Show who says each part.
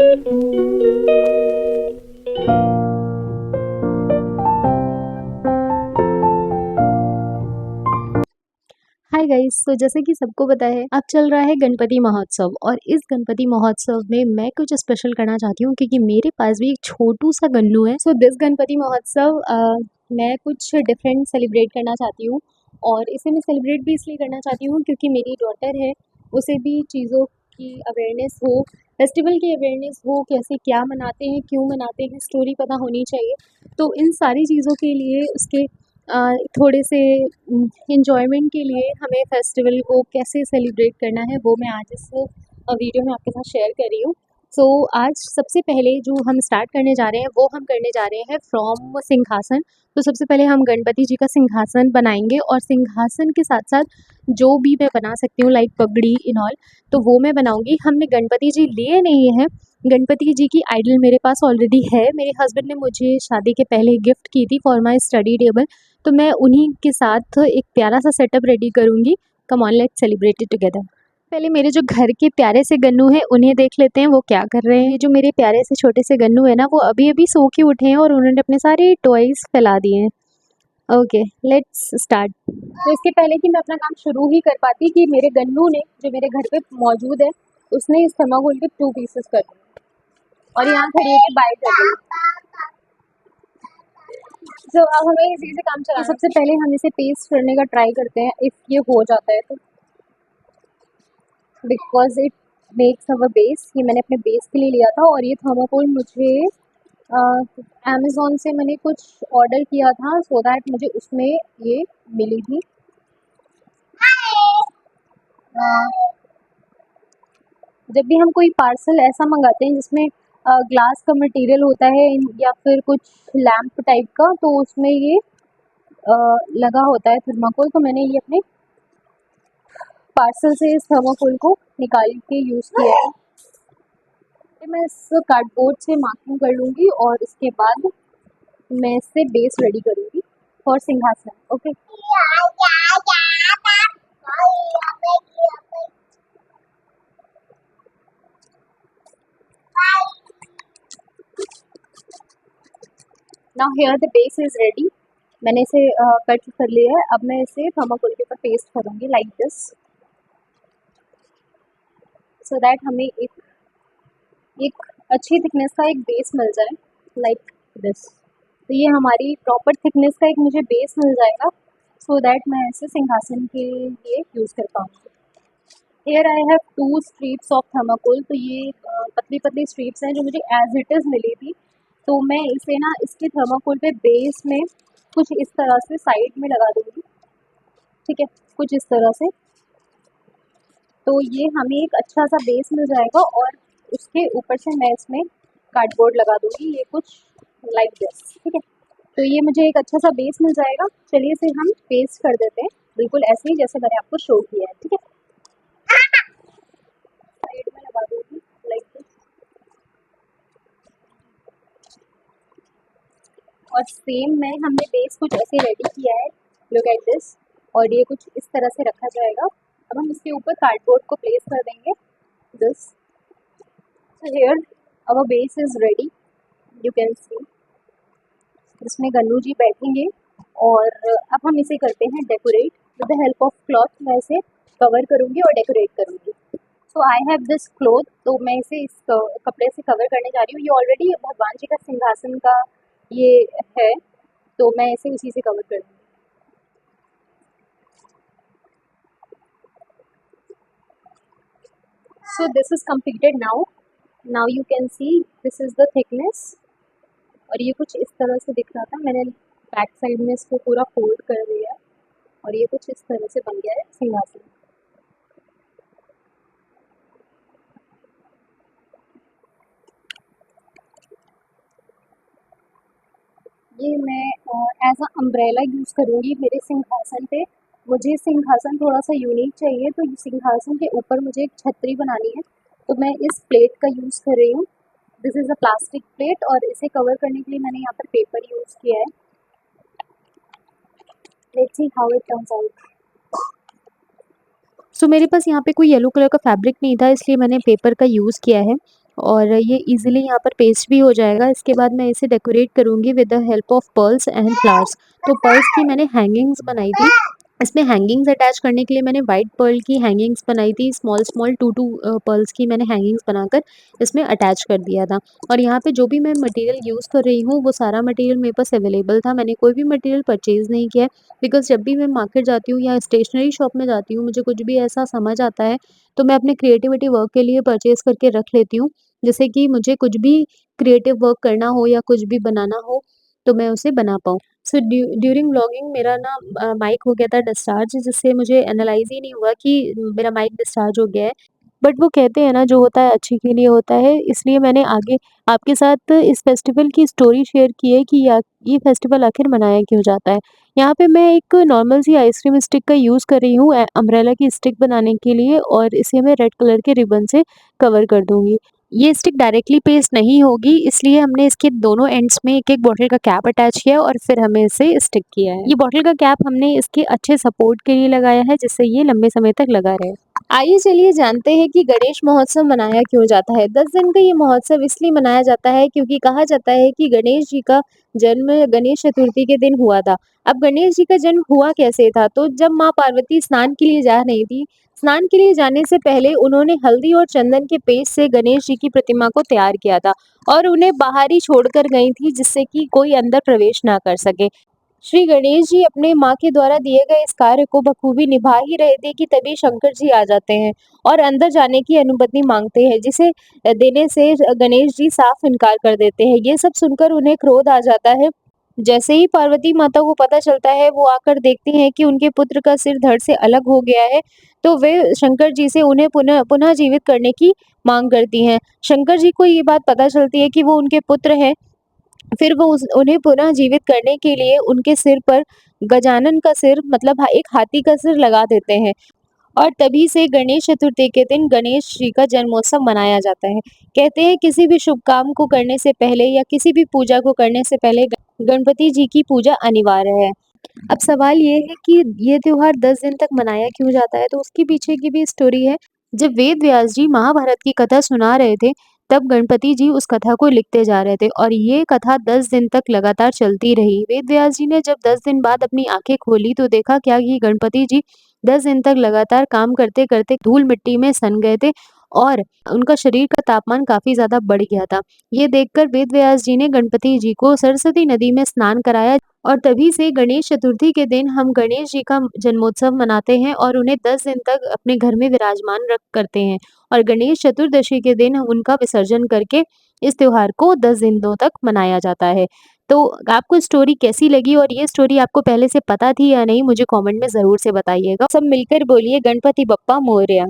Speaker 1: Hi guys, तो जैसे कि सबको पता है अब चल रहा है गणपति महोत्सव और इस गणपति महोत्सव में मैं कुछ स्पेशल करना चाहती हूँ क्योंकि मेरे पास भी एक छोटू सा गन्नू है। सो दिस गणपति महोत्सव मैं कुछ डिफरेंट सेलिब्रेट करना चाहती हूँ और इसे मैं सेलिब्रेट भी इसलिए करना चाहती हूँ क्योंकि मेरी डॉटर है, उसे भी चीज़ों की अवेयरनेस हो, फेस्टिवल की अवेयरनेस हो, कैसे क्या मनाते हैं, क्यों मनाते हैं, स्टोरी पता होनी चाहिए। तो इन सारी चीज़ों के लिए उसके थोड़े से एन्जॉयमेंट के लिए हमें फेस्टिवल को कैसे सेलिब्रेट करना है वो मैं आज इस वीडियो में आपके साथ शेयर कर रही हूँ। सो आज सबसे पहले जो हम स्टार्ट करने जा रहे हैं वो हम करने जा रहे हैं फ्रॉम सिंहासन। तो सबसे पहले हम गणपति जी का सिंहासन बनाएंगे और सिंहासन के साथ साथ जो भी मैं बना सकती हूँ लाइक पगड़ी इन ऑल, तो वो मैं बनाऊंगी। हमने गणपति जी लिए नहीं है, गणपति जी की आइडल मेरे पास ऑलरेडी है। मेरे हस्बैंड ने मुझे शादी के पहले गिफ्ट की थी फॉर माई स्टडी टेबल, तो मैं उन्हीं के साथ एक प्यारा सा सेटअप रेडी करूँगी। Come on let's celebrate it together. पहले मेरे जो घर के प्यारे से गन्नू हैं उन्हें देख लेते हैं वो क्या कर रहे हैं। जो मेरे प्यारे से छोटे से गन्नू है ना, वो अभी अभी सो के उठे हैं और उन्होंने अपने सारे टॉयज फैला दिए हैं। Okay, let's start. तो इसके पहले कि मैं अपना काम शुरू ही कर पाती कि मेरे गन्नू ने जो मेरे घर पे मौजूद है उसने इस थर्माकोल के 2 पीसेस कर दिए और यहाँ खड़ी होकर बाय कर रही है। तो अब हमें इसी से काम चलाना। तो सबसे पहले हम इसे पेस्ट करने का ट्राई करते हैं, इफ़ ये हो जाता है तो, because it makes our base. ये मैंने अपने बेस के लिए लिया था और ये थर्माकोल मुझे अमेज़ॉन से मैंने कुछ ऑर्डर किया था सो दैट मुझे उसमें ये मिली थी। जब भी हम कोई पार्सल ऐसा मंगाते हैं जिसमें ग्लास का मटेरियल होता है या फिर कुछ लैम्प टाइप का, तो उसमें ये लगा होता है थर्माकोल। तो मैंने ये अपने पार्सल से इस थर्माकोल को निकाल के यूज़ किया है। मैं इस कार्डबोर्ड से मार्किंग कर लूँगी और इसके बाद मैं इससे बेस रेडी करूँगी फॉर सिंहासन। Okay, now here the base is ready. मैंने इसे कट कर लिया है। अब मैं इसे थर्माकोल के ऊपर पेस्ट करूँगी लाइक दिस, सो दैट हमें एक अच्छी थिकनेस का एक बेस मिल जाए लाइक दिस। तो ये हमारी प्रॉपर थिकनेस का एक मुझे बेस मिल जाएगा सो दैट मैं इसे सिंहासन के लिए यूज़ कर पाऊँगी। Here I have 2 strips of thermocol. तो ये पतली पतली स्ट्रिप्स हैं जो मुझे एज इट इज़ मिली थी। तो मैं इसे ना इसके थर्माकोल पे बेस में कुछ इस तरह से साइड में लगा दूँगी, ठीक है, कुछ इस तरह से। तो ये हमें एक अच्छा सा बेस मिल जाएगा और उसके ऊपर से मैं इसमें कार्डबोर्ड लगा दूँगी, ये कुछ लाइक दिस, ठीक है। तो ये मुझे एक अच्छा सा बेस मिल जाएगा। चलिए इसे हम पेस्ट कर देते हैं बिल्कुल ऐसे ही जैसे मैंने आपको शो किया है, ठीक है। साइड में लगा दूँगी लाइक दिस और सेम में हमने बेस कुछ ऐसे रेडी किया है, लुक एट दिस, और ये कुछ इस तरह से रखा जाएगा। अब हम इसके ऊपर कार्डबोर्ड को प्लेस कर देंगे this. So here our base is ready, you can see। इसमें गन्नू जी बैठेंगे और अब हम इसे करते हैं decorate with the help of cloth. मैं इसे कवर करूँगी और डेकोरेट करूँगी। सो आई हैव दिस क्लॉथ, तो मैं इसे इस कपड़े से कवर करने जा रही हूँ। ये ऑलरेडी भगवान जी का सिंहासन का ये है, तो मैं इसे उसी से कवर करूँगी। So this is completed now। Now you can see this is the thickness और ये कुछ इस तरह से दिख रहा था। मैंने बैक साइड में इसको पूरा फोल्ड कर दिया है और ये कुछ इस तरह से बन गया है सिंहासन। ये मैं एज अ अम्ब्रेला यूज़ करूँगी मेरे सिंहासन पे। मुझे सिंहासन थोड़ा सा यूनिक चाहिए, तो सिंहासन के ऊपर मुझे एक छतरी बनानी है, तो मैं इस प्लेट का यूज़ कर रही हूँ। This is a plastic plate और इसे कवर करने के लिए मैंने यहाँ पर पेपर यूज़ किया है। Let's see how it turns out. So मेरे पास यहाँ पे कोई येलो कलर का फैब्रिक नहीं था, इसलिए मैंने पेपर का यूज़ किया है और ये इज़िली यहाँ पर पेस्ट भी हो जाएगा। इसके बाद मैं इसे डेकोरेट करूँगी with the help of pearls and flowers. तो पर्ल्स की मैंने हैंगिंग्स बनाई थी। इसमें हैंगिंग्स अटैच करने के लिए मैंने व्हाइट पर्ल की हैंगिंग्स बनाई थी। स्मॉल 2-2 पर्ल्स की मैंने हैंगिंग्स बनाकर इसमें अटैच कर दिया था। और यहाँ पे जो भी मैं मटेरियल यूज़ कर रही हूँ, वो सारा मटेरियल मेरे पास अवेलेबल था। मैंने कोई भी मटेरियल परचेज़ नहीं किया है, बिकॉज़ जब भी मैं मार्केट जाती हूँ या स्टेशनरी शॉप में जाती हूँ, मुझे कुछ भी ऐसा समझ आता है, तो मैं अपने क्रिएटिविटी वर्क के लिए परचेज़ करके रख लेती हूँ। जैसे कि मुझे कुछ भी क्रिएटिव वर्क करना हो या कुछ भी बनाना हो, तो मैं उसे बना पाऊँ। सो ड्यूरिंग व्लॉगिंग मेरा ना माइक हो गया था डिस्चार्ज, जिससे मुझे एनालाइज़ ही नहीं हुआ कि मेरा माइक डिस्चार्ज हो गया है। बट वो कहते हैं ना, जो होता है अच्छे के लिए होता है, इसलिए मैंने आगे आपके साथ इस फेस्टिवल की स्टोरी शेयर की है कि या ये फेस्टिवल आखिर मनाया क्यों जाता है। यहाँ पे मैं एक नॉर्मल सी आइसक्रीम स्टिक का यूज़ कर रही हूँ अम्ब्रेला की स्टिक बनाने के लिए, और इसे मैं रेड कलर के रिबन से कवर कर दूँगी। ये स्टिक डायरेक्टली पेस्ट नहीं होगी, इसलिए हमने इसके दोनों एंड्स में एक-एक बॉटल का कैप अटैच किया और फिर हमें इसे स्टिक किया है। ये बॉटल का कैप हमने इसके अच्छे सपोर्ट के लिए लगाया है, जिससे ये लंबे समय तक लगा रहे। आइए चलिए जानते हैं कि गणेश महोत्सव मनाया क्यों जाता है। 10 दिन का ये महोत्सव इसलिए मनाया जाता है क्योंकि कहा जाता है कि गणेश जी का जन्म गणेश चतुर्थी के दिन हुआ था। अब गणेश जी का जन्म हुआ कैसे था? तो जब माँ पार्वती स्नान के लिए जा रही थी, स्नान के लिए जाने से पहले उन्होंने हल्दी और चंदन के पेस्ट से गणेश जी की प्रतिमा को तैयार किया था और उन्हें बाहर ही छोड़कर गई थी, जिससे कि कोई अंदर प्रवेश ना कर सके। श्री गणेश जी अपने माँ के द्वारा दिए गए इस कार्य को बखूबी निभा ही रहे थे कि तभी शंकर जी आ जाते हैं और अंदर जाने की अनुमति मांगते हैं, जिसे देने से गणेश जी साफ इनकार कर देते हैं। ये सब सुनकर उन्हें क्रोध आ जाता है। जैसे ही पार्वती माता को पता चलता है, वो आकर देखती हैं कि उनके पुत्र का सिर धड़ से अलग हो गया है, तो वे शंकर जी से उन्हें पुनः पुनः जीवित करने की मांग करती हैं। शंकर जी को ये बात पता चलती है कि वो उनके पुत्र हैं। फिर वो उन्हें पुनः जीवित करने के लिए उनके सिर पर गजानन का सिर, मतलब एक हाथी का सिर लगा देते हैं, और तभी से गणेश चतुर्थी के दिन गणेश जी का जन्मोत्सव मनाया जाता है। कहते हैं किसी भी शुभ काम को करने से पहले या किसी भी पूजा को करने से पहले गणपति जी की पूजा अनिवार्य है। अब सवाल ये है कि ये त्योहार 10 दिन तक मनाया क्यों जाता है? तो उसके पीछे की भी स्टोरी है। जब वेद व्यास जी महाभारत की कथा सुना रहे थे, तब गणपति जी उस कथा को लिखते जा रहे थे और ये कथा 10 दिन तक लगातार चलती रही। वेद व्यास जी ने जब 10 दिन बाद अपनी आँखें खोली, तो देखा क्या कि गणपति जी 10 दिन तक लगातार काम करते-करते धूल-मिट्टी में सन गए थे और उनका शरीर का तापमान काफ़ी ज़्यादा बढ़ गया था। ये देखकर वेद व्यास जी ने गणपति जी को सरस्वती नदी में स्नान कराया, और तभी से गणेश चतुर्थी के दिन हम गणेश जी का जन्मोत्सव मनाते हैं और उन्हें 10 दिन तक अपने घर में विराजमान रख करते हैं, और गणेश चतुर्दशी के दिन उनका विसर्जन करके इस त्योहार को 10 दिनों तक मनाया जाता है। तो आपको स्टोरी कैसी लगी, और ये स्टोरी आपको पहले से पता थी या नहीं, मुझे कमेंट में ज़रूर से बताइएगा। सब मिलकर बोलिए गणपति बप्पा मोरया।